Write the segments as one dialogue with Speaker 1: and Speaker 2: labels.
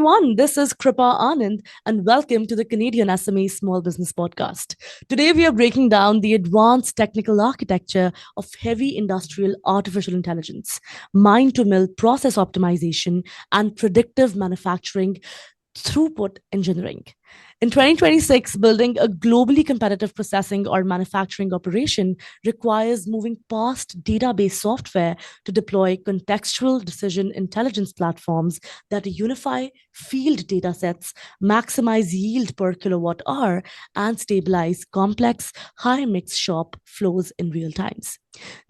Speaker 1: everyone. This is Kripa Anand, and welcome to the Canadian SME Small Business Podcast. Today, we are breaking down the advanced technical architecture of heavy industrial artificial intelligence, mind to mill process optimization, and predictive manufacturing throughput engineering. In 2026, building a globally competitive processing or manufacturing operation requires moving past database software to deploy contextual decision intelligence platforms that unify field datasets, maximize yield per kilowatt hour, and stabilize complex high mix shop flows in real times.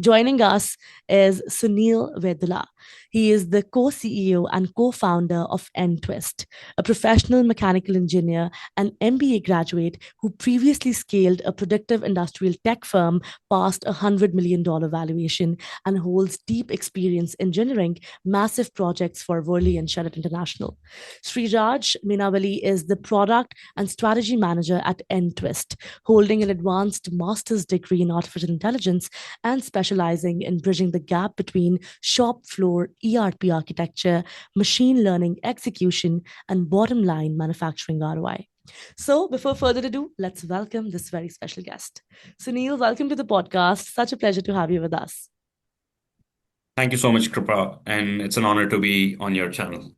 Speaker 1: Joining us is Sunil Vedula. He is the co CEO and co founder of NTWIST, a professional mechanical engineer and MBA graduate who previously scaled a predictive industrial tech firm past $100 million valuation and holds deep experience engineering massive projects for Worley and Sheraton International. Sriraj Minavali is the product and strategy manager at NTWIST, holding an advanced master's degree in artificial intelligence and specializing in bridging the gap between shop floor ERP architecture, machine learning execution, and bottom line manufacturing ROI. So, before further ado, let's welcome this very special guest. Sunil, welcome to the podcast. Such a pleasure to have you with us.
Speaker 2: Thank you so much, Kripa, and it's an honor to be on your channel.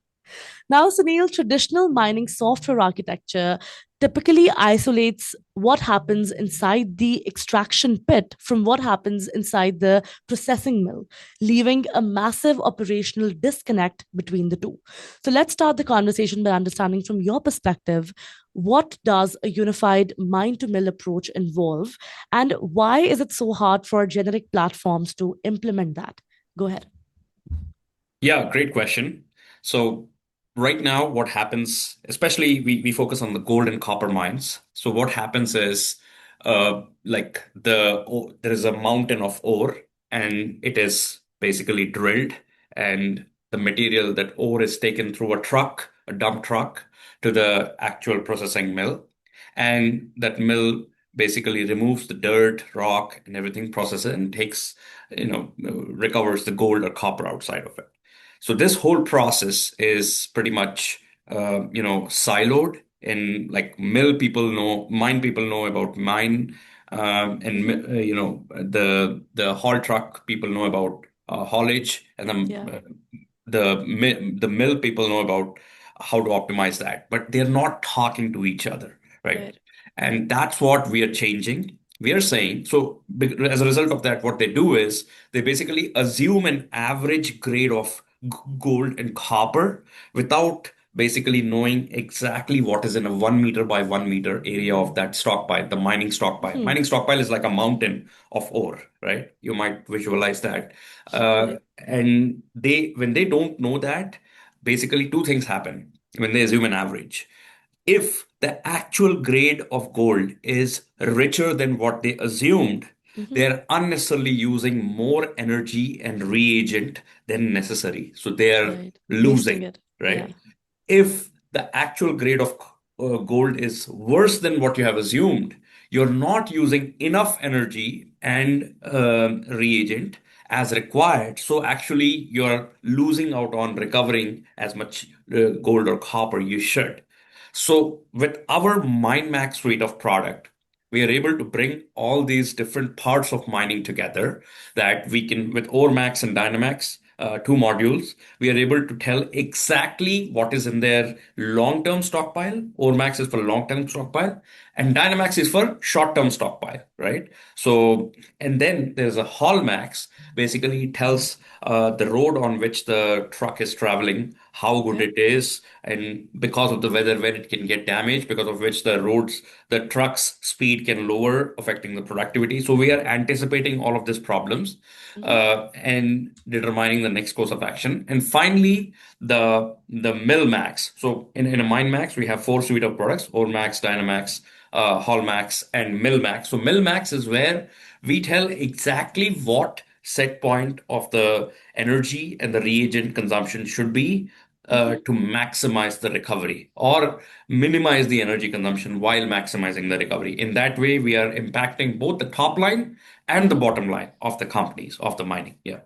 Speaker 1: Now, Sunil, traditional mining software architecture typically isolates what happens inside the extraction pit from what happens inside the processing mill, leaving a massive operational disconnect between the two. So let's start the conversation by understanding from your perspective, what does a unified mine to mill approach involve, and why is it so hard for generic platforms to implement that? Go ahead.
Speaker 2: Yeah, great question. So right now, what happens, especially we focus on the gold and copper mines. So what happens is there is a mountain of ore and it is basically drilled, and the material, that ore, is taken through a truck, a dump truck, to the actual processing mill. And that mill basically removes the dirt, rock, and everything, processes it, and recovers the gold or copper outside of it. So this whole process is pretty much, siloed. In like mill people know, mine people know about mine, the haul truck people know about haulage, and
Speaker 1: Yeah,
Speaker 2: the mill people know about how to optimize that, but they're not talking to each other, right?
Speaker 1: right.
Speaker 2: And that's what we are changing. We are saying, so as a result of that, what they do is they basically assume an average grade of gold and copper without basically knowing exactly what is in a 1 meter by 1 meter area of that stockpile, the mining stockpile.
Speaker 1: Hmm.
Speaker 2: Mining stockpile is like a mountain of ore, right? You might visualize that.
Speaker 1: Right.
Speaker 2: And when they don't know that, basically two things happen when they assume an average. If the actual grade of gold is richer than what they assumed,
Speaker 1: Mhm.
Speaker 2: they're unnecessarily using more energy and reagent than necessary. So they're
Speaker 1: Right. Wasting
Speaker 2: losing,
Speaker 1: it. Yeah.
Speaker 2: right? If the actual grade of gold is worse than what you have assumed, you're not using enough energy and reagent as required. So actually, you're losing out on recovering as much gold or copper you should. So with our MineMax suite of product, we are able to bring all these different parts of mining together, that we can, with OreMax and Dynamax, two modules, we are able to tell exactly what is in their long-term stockpile. OreMax is for long-term stockpile, and Dynamax is for short-term stockpile, right? So, and then there's a Hallmax. Basically, it tells the road on which the truck is traveling, how good
Speaker 1: Yeah.
Speaker 2: it is, and because of the weather, when it can get damaged, because of which the truck's speed can lower, affecting the productivity. So we are anticipating all of these problems
Speaker 1: Mhm.
Speaker 2: and determining the next course of action. And finally, the Mill Max. So in a Mine Max, we have four suite of products: Ore Max, Dynamax, Hall Max, and Mill Max. So Mill Max is where we tell exactly what set point of the energy and the reagent consumption should be
Speaker 1: Mhm.
Speaker 2: to maximize the recovery or minimize the energy consumption while maximizing the recovery. In that way, we are impacting both the top line and the
Speaker 1: Mhm.
Speaker 2: bottom line of the companies, of the mining. Yeah.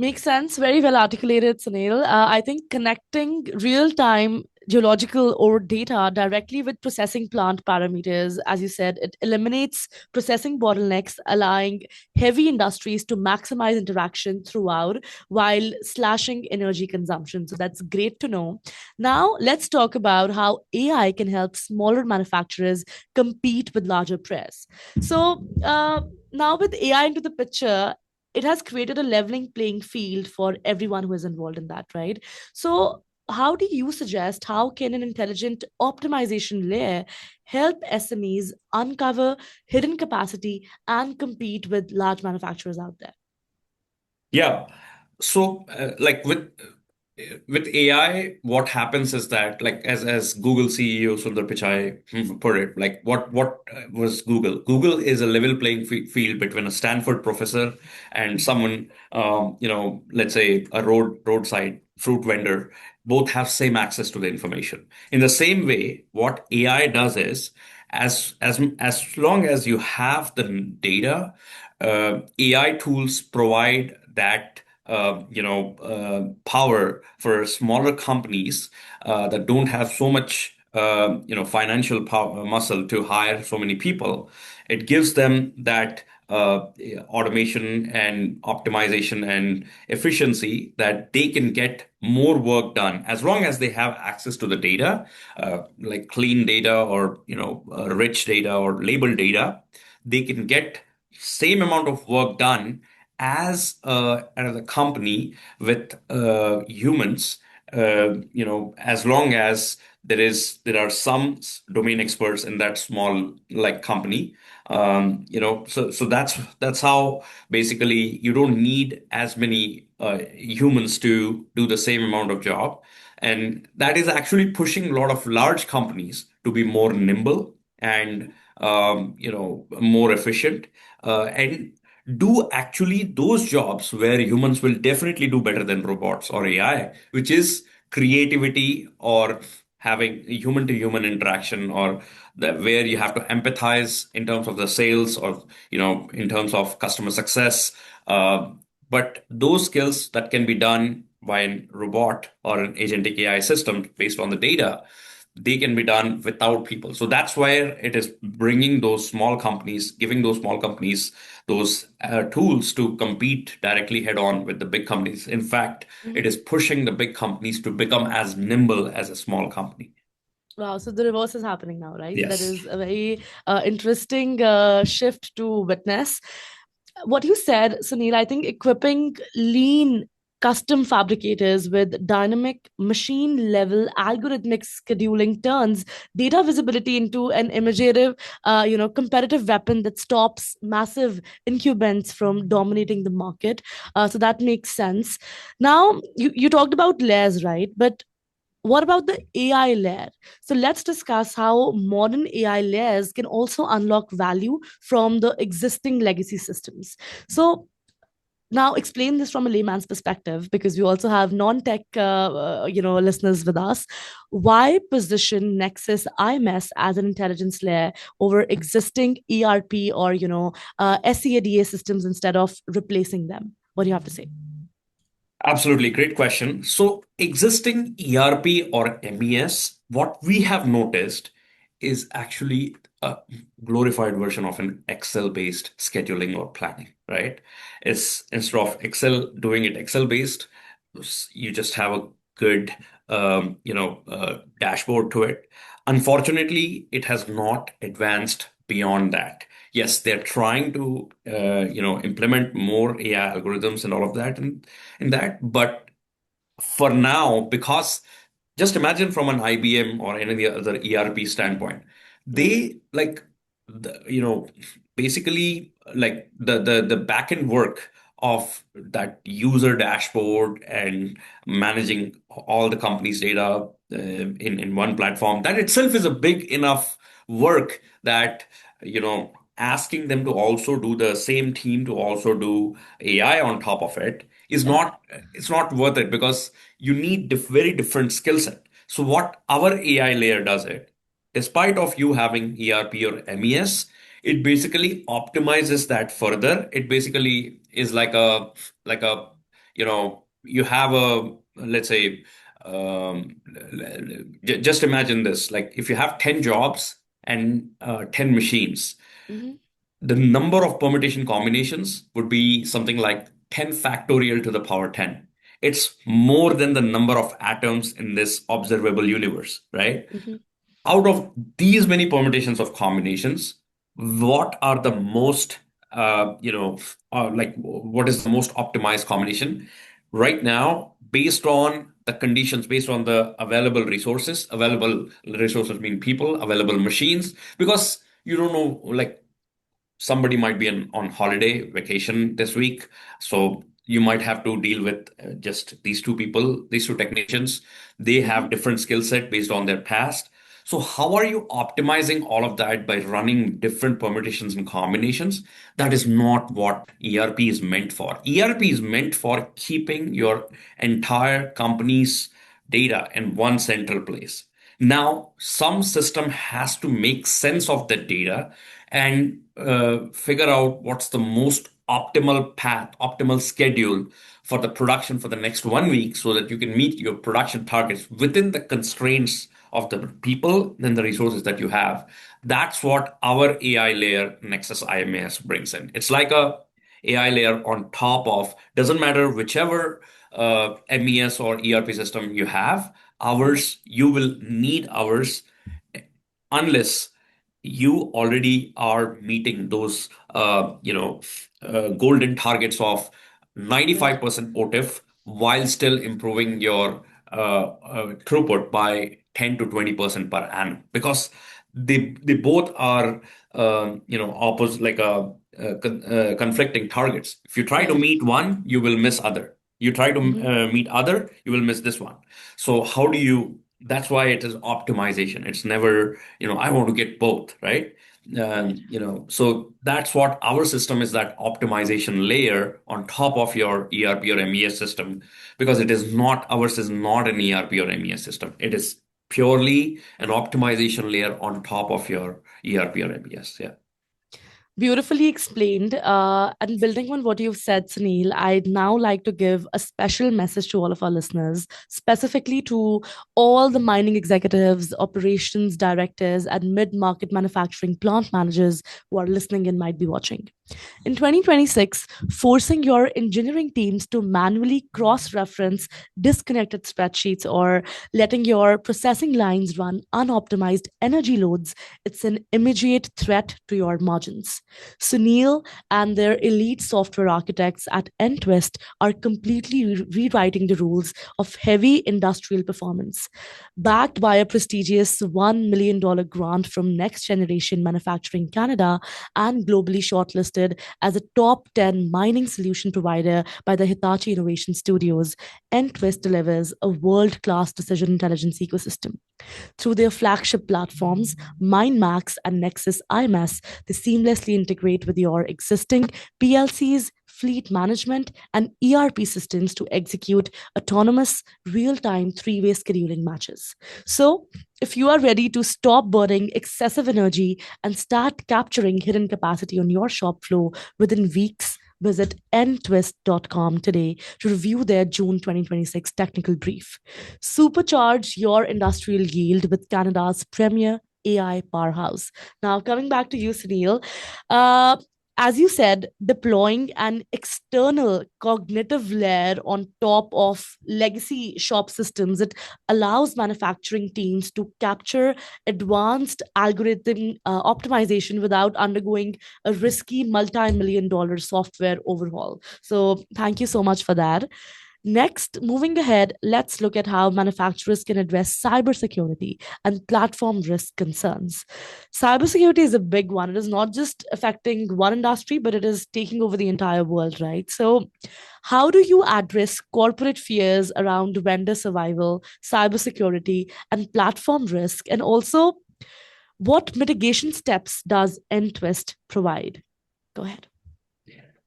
Speaker 1: Makes sense. Very well articulated, Sunil. I think connecting real time geological or data directly with processing plant parameters, as you said, it eliminates processing bottlenecks, allowing heavy industries to maximize interaction throughout while slashing energy consumption. So that's great to know. Now, let's talk about how AI can help smaller manufacturers compete with larger players. Now with AI into the picture, it has created a leveling playing field for everyone who is involved in that, right? So how do you suggest how can an intelligent optimization layer help SMEs uncover hidden capacity and compete with large manufacturers out there?
Speaker 2: Yeah. So, with AI, what happens is that, like, as Google CEO Sundar Pichai put it, like, what was Google? Google is a level playing field between a Stanford professor and someone, let's say a roadside fruit vendor. Both have same access to the information. In the same way, what AI does is, as long as you have the data, AI tools provide that power for smaller companies that don't have so much financial power muscle to hire so many people. It gives them that automation and optimization and efficiency that they can get more work done as long as they have access to the data, like clean data or rich data or labeled data. They can get same amount of work done as another company with humans, as long as there are some domain experts in that small like company. So that's how basically you don't need as many humans to do the same amount of job, and that is actually pushing a lot of large companies to be more nimble and more efficient, and do actually those jobs where humans will definitely do better than robots or AI, which is creativity or having human to human interaction, or where you have to empathize in terms of the sales or in terms of customer success. But those skills that can be done by a robot or an agentic AI system based on the data, they can be done without people. So that's where it is bringing those small companies, giving those small companies those tools to compete directly head on with the big companies. In fact, it is pushing the big companies to become as nimble as a small company.
Speaker 1: Wow, so the reverse is happening now, right? That
Speaker 2: Yes.
Speaker 1: is a very interesting shift to witness. What you said, Sunil, I think equipping lean custom fabricators with dynamic machine level algorithmic scheduling turns data visibility into an imaginative, competitive weapon that stops massive incumbents from dominating the market. So that makes sense. Now, you talked about layers, right? But what about the AI layer? So let's discuss how modern AI layers can also unlock value from the existing legacy systems. So now explain this from a layman's perspective, because we also have non-tech listeners with us. Why position Nexus IMS as an intelligence layer over existing ERP or SCADA systems instead of replacing them? What do you have to say?
Speaker 2: Absolutely. Great question. So, existing ERP or MES, what we have noticed is actually a glorified version of an Excel-based scheduling or planning, right? It's instead of Excel doing it Excel-based, you just have a good, dashboard to it. Unfortunately, it has not advanced beyond that. Yes, they're trying to, implement more AI algorithms and all of that, and in that. But for now, because just imagine from an IBM or any other ERP standpoint,
Speaker 1: Right.
Speaker 2: they like the, basically like the back end work of that user dashboard and managing all the company's data in one platform. That itself is a big enough work that asking them to also do the same team to also do AI on top of it is
Speaker 1: Yeah.
Speaker 2: not it's not worth it, because you need very different skill set. So what our AI layer does it, despite of you having ERP or MES, it basically optimizes that further. It basically is like a you have let's say, just imagine this, like if you have 10 jobs and 10 machines,
Speaker 1: Mhm.
Speaker 2: the number of permutation combinations would be something like 10 factorial to the power 10. It's more than the number of atoms in this observable universe, right?
Speaker 1: Mhm.
Speaker 2: Out of these many permutations of combinations, what are the most, like what is the most optimized combination? Right now, based on the conditions, based on the available resources mean people, available machines, because you don't know, like somebody might be on holiday vacation this week, so you might have to deal with just these two people, these two technicians. They have
Speaker 1: Mhm.
Speaker 2: different skill set based on their past. So how are you optimizing all of that by running different permutations and combinations? That is not what ERP is meant for. ERP is meant for keeping your entire company's data in one central place. Now, some system has to make sense of that data and figure out what's the most optimal path, optimal schedule for the production for the next 1 week so that you can meet your production targets within the constraints of the people and the resources that you have. That's what our AI layer Nexus IMAS brings in. It's like a AI layer on top of, doesn't matter whichever MES or ERP system you have, ours, you will need ours unless you already are meeting those golden targets of
Speaker 1: Right.
Speaker 2: 95% OTIF while still improving your throughput by 10 to 20% per annum, because they both are opposite, like conflicting targets. If you try to
Speaker 1: Right.
Speaker 2: meet one, you will miss other. You try to
Speaker 1: Mhm.
Speaker 2: meet other, you will miss this one. So how do you, that's why it is optimization. It's never, I want to get both, right?
Speaker 1: Right.
Speaker 2: So that's what our system is, that optimization layer on top of your ERP or MES system, because it is not, ours is not an ERP or MES system. It is purely an optimization layer on top of your ERP or MES. Yeah.
Speaker 1: Beautifully explained. And building on what you've said, Sunil, I'd now like to give a special message to all of our listeners, specifically to all the mining executives, operations directors, and mid market manufacturing plant managers who are listening and might be watching. In 2026, forcing your engineering teams to manually cross reference disconnected spreadsheets or letting your processing lines run unoptimized energy loads, it's an immediate threat to your margins. Sunil and their elite software architects at NTWIST are completely rewriting the rules of heavy industrial performance. Backed by a prestigious $1 million grant from Next Generation Manufacturing Canada and globally shortlisted as a top 10 mining solution provider by the Hitachi Innovation Studios, NTWIST delivers a world class decision intelligence ecosystem. Through their flagship platforms, MindMax and Nexus IMS, they seamlessly integrate with your existing PLCs, fleet management, and ERP systems to execute autonomous, real time three-way scheduling matches. So, if you are ready to stop burning excessive energy and start capturing hidden capacity on your shop floor within weeks, visit ntwist.com today to review their June 2026 technical brief. Supercharge your industrial yield with Canada's premier AI powerhouse. Now, coming back to you, Sunil, uh, as you said, deploying an external cognitive layer on top of legacy shop systems, it allows manufacturing teams to capture advanced algorithm optimization without undergoing a risky multi-million dollar software overhaul. So, thank you so much for that. Next, moving ahead, let's look at how manufacturers can address cybersecurity and platform risk concerns. Cybersecurity is a big one. It is not just affecting one industry, but it is taking over the entire world, right? So, how do you address corporate fears around vendor survival, cybersecurity, and platform risk? And also, what mitigation steps does NTWIST provide? Go ahead.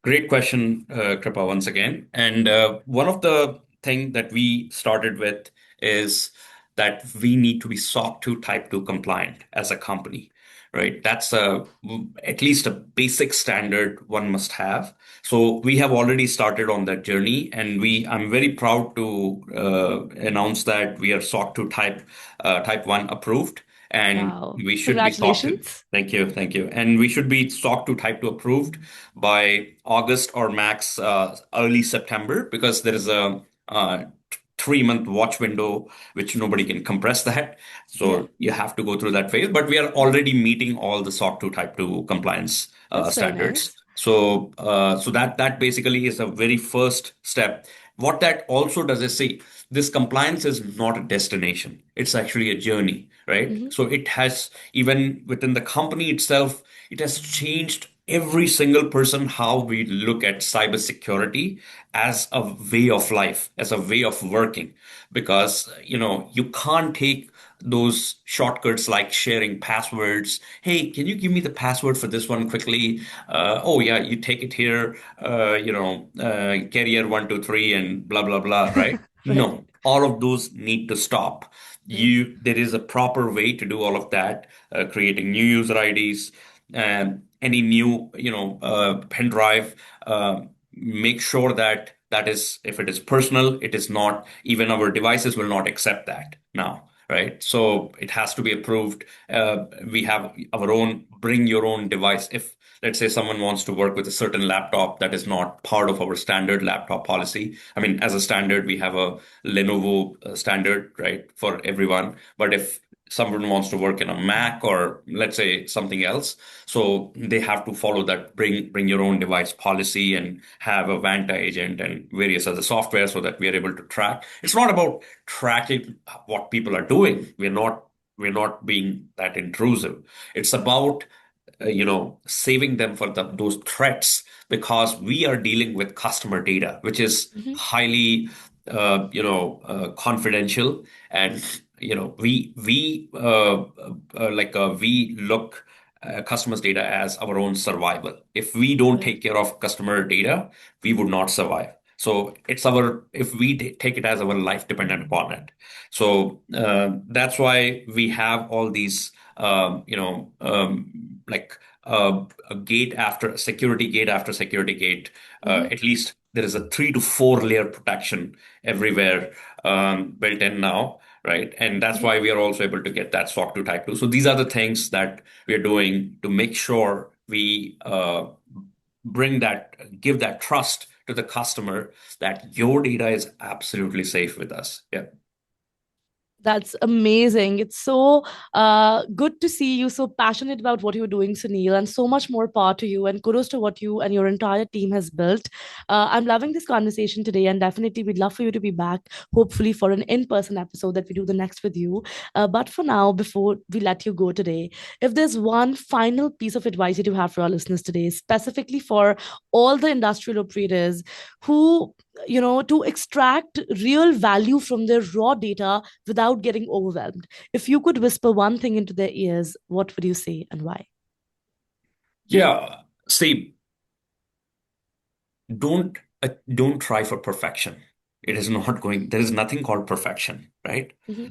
Speaker 2: Great question, Kripa, once again. And one of the thing that we started with is that we need to be SOC 2 Type 2 compliant as a company. right? That's at least a basic standard one must have. So we have already started on that journey, and I'm very proud to announce that we are SOC 2 type 1 approved, and
Speaker 1: Wow.
Speaker 2: we should be SOC 2.
Speaker 1: Congratulations.
Speaker 2: Thank you. And we should be SOC 2 type 2 approved by August or max early September, because there is a 3-month watch window, which nobody can compress that.
Speaker 1: Yeah.
Speaker 2: So you have to go through that phase. But we are
Speaker 1: Mhm.
Speaker 2: already meeting all the SOC 2 Type 2 compliance
Speaker 1: That's very
Speaker 2: standards.
Speaker 1: nice.
Speaker 2: So that basically is a very first step. What that also does is, see, this compliance is not a destination. It's actually a journey, right?
Speaker 1: Hmm.
Speaker 2: So it has, even within the company itself, it has changed every single person how we look at cybersecurity as a way of life, as a way of working. Because, you can't take those shortcuts like sharing passwords. Hey, can you give me the password for this one quickly? Oh yeah, you take it here, carrier 123 and blah, blah, blah, right?
Speaker 1: Right.
Speaker 2: No, all of those need to stop.
Speaker 1: Right.
Speaker 2: There is a proper way to do all of that, creating new user IDs, any new, pen drive, make sure that that is, if it is personal, it is not, even our devices will not accept that now, right? So it has to be approved. We have our own bring your own device. If, let's say, someone wants to work with a certain laptop that is not part of our standard laptop policy. I mean, as a standard, we have a Lenovo standard, right, for everyone. But if someone wants to work in a Mac or let's say something else, so they have to follow that bring your own device policy and have a Vanta agent and various other software so that we are able to track. It's not about tracking what people are doing. We're not being that intrusive. It's about saving them for those threats, because we are dealing with customer data, which is
Speaker 1: Hmm.
Speaker 2: highly, confidential. And, we look customers' data as our own survival. If we don't
Speaker 1: Right.
Speaker 2: take care of customer data, we would not survive. So if we take it as our life dependent upon it. So that's why we have all these, like a gate after security gate after security gate.
Speaker 1: Hmm.
Speaker 2: At least there is a 3 to 4 layer protection everywhere built in now, right? And that's
Speaker 1: Hmm.
Speaker 2: why we are also able to get that SOC 2 Type 2. So these are the things that we are doing to make sure we give that trust to the customer that your data is absolutely safe with us. Yeah.
Speaker 1: That's amazing. It's so good to see you so passionate about what you're doing, Sunil, and so much more power to you. And kudos to what you and your entire team has built. I'm loving this conversation today, and definitely we'd love for you to be back, hopefully for an in-person episode that we do the next with you. But for now, before we let you go today, if there's one final piece of advice that you have for our listeners today, specifically for all the industrial operators who to extract real value from their raw data without getting overwhelmed. If you could whisper one thing into their ears, what would you say and why?
Speaker 2: Yeah. See, don't try for perfection. It is not going, there is nothing called perfection, right?
Speaker 1: Hmm.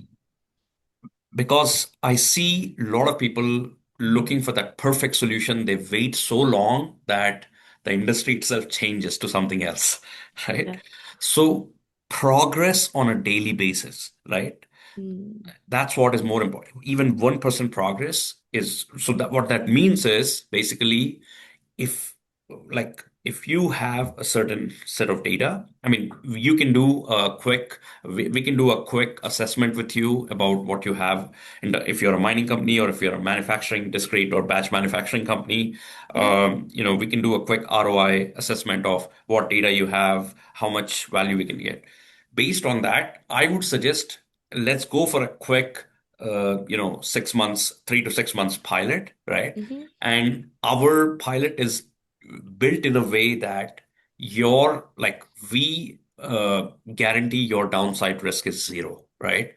Speaker 2: Because I see a lot of people looking for that perfect solution. They wait so long that the industry itself changes to something else, right?
Speaker 1: Yeah.
Speaker 2: So progress on a daily basis, right?
Speaker 1: Mm.
Speaker 2: That's what is more important. Even 1% progress is, so that what that means is basically, if if you have a certain set of data, I mean, you can do a quick, we can do a quick assessment with you about what you have. And if you're a mining company or if you're a manufacturing discrete or batch manufacturing company,
Speaker 1: Hmm.
Speaker 2: we can do a quick ROI assessment of what data you have, how much value we can get. Based on that, I would suggest, let's go for a quick, 6 months, 3 to 6 months pilot, right?
Speaker 1: Hmm.
Speaker 2: And our pilot is built in a way that your like we guarantee your downside risk is zero, right?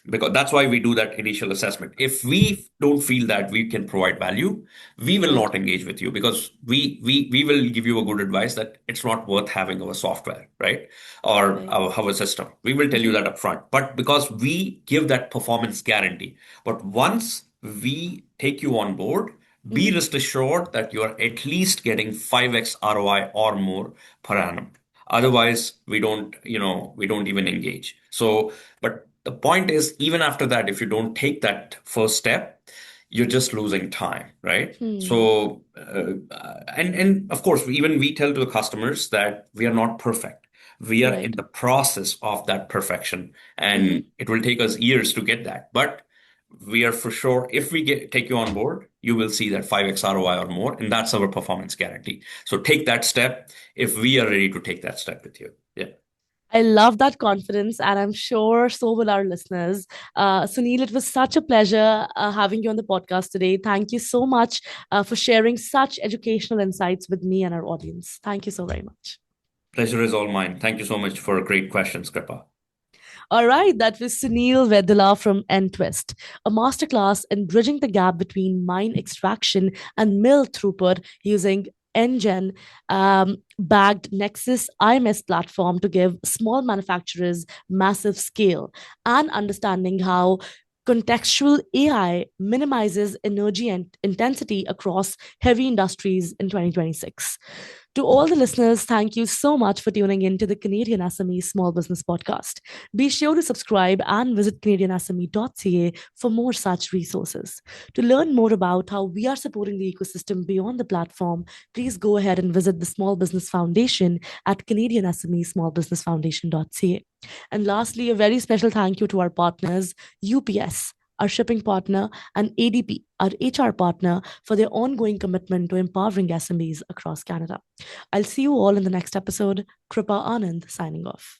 Speaker 2: Because that's why we do that initial assessment. If we don't feel that we can provide value, we will
Speaker 1: Right.
Speaker 2: not engage with you, because we will give you a good advice that it's not worth having our software, right? Or
Speaker 1: Right.
Speaker 2: our system. We will tell you
Speaker 1: Hmm.
Speaker 2: that upfront. But because we give that performance guarantee, but once we take you on board, be
Speaker 1: Mhm.
Speaker 2: rest assured that you are at least getting 5x ROI or more per annum. Otherwise, we don't even engage. So, but the point is, even after that, if you don't take that first step, you're just losing time, right?
Speaker 1: Hmm.
Speaker 2: So, and of course, even we tell to the customers that we are not perfect. We are in
Speaker 1: Right.
Speaker 2: the process of that perfection,
Speaker 1: Mhm.
Speaker 2: and it will take us years to get that. But we are for sure, if we take you on board, you will see that 5x ROI or more, and that's our performance guarantee. So take that step if we are ready to take that step with you. Yeah.
Speaker 1: I love that confidence, and I'm sure so will our listeners. Sunil, it was such a pleasure having you on the podcast today. Thank you so much for sharing such educational insights with me and our audience. Thank you so very much.
Speaker 2: Pleasure is all mine. Thank you so much for great questions, Kripa.
Speaker 1: All right, that was Sunil Vedula from NTWIST, a masterclass in bridging the gap between mine extraction and mill throughput using NGen bagged Nexus IMS platform to give small manufacturers massive scale and understanding how contextual AI minimizes energy and intensity across heavy industries in 2026. To all the listeners, thank you so much for tuning in to the Canadian SME Small Business Podcast. Be sure to subscribe and visit CanadianSME.ca for more such resources. To learn more about how we are supporting the ecosystem beyond the platform, please go ahead and visit the Small Business Foundation at CanadianSME Small Business Foundation.ca. And lastly, a very special thank you to our partners, UPS, our shipping partner, and ADP, our HR partner, for their ongoing commitment to empowering SMEs across Canada. I'll see you all in the next episode. Kripa Anand signing off.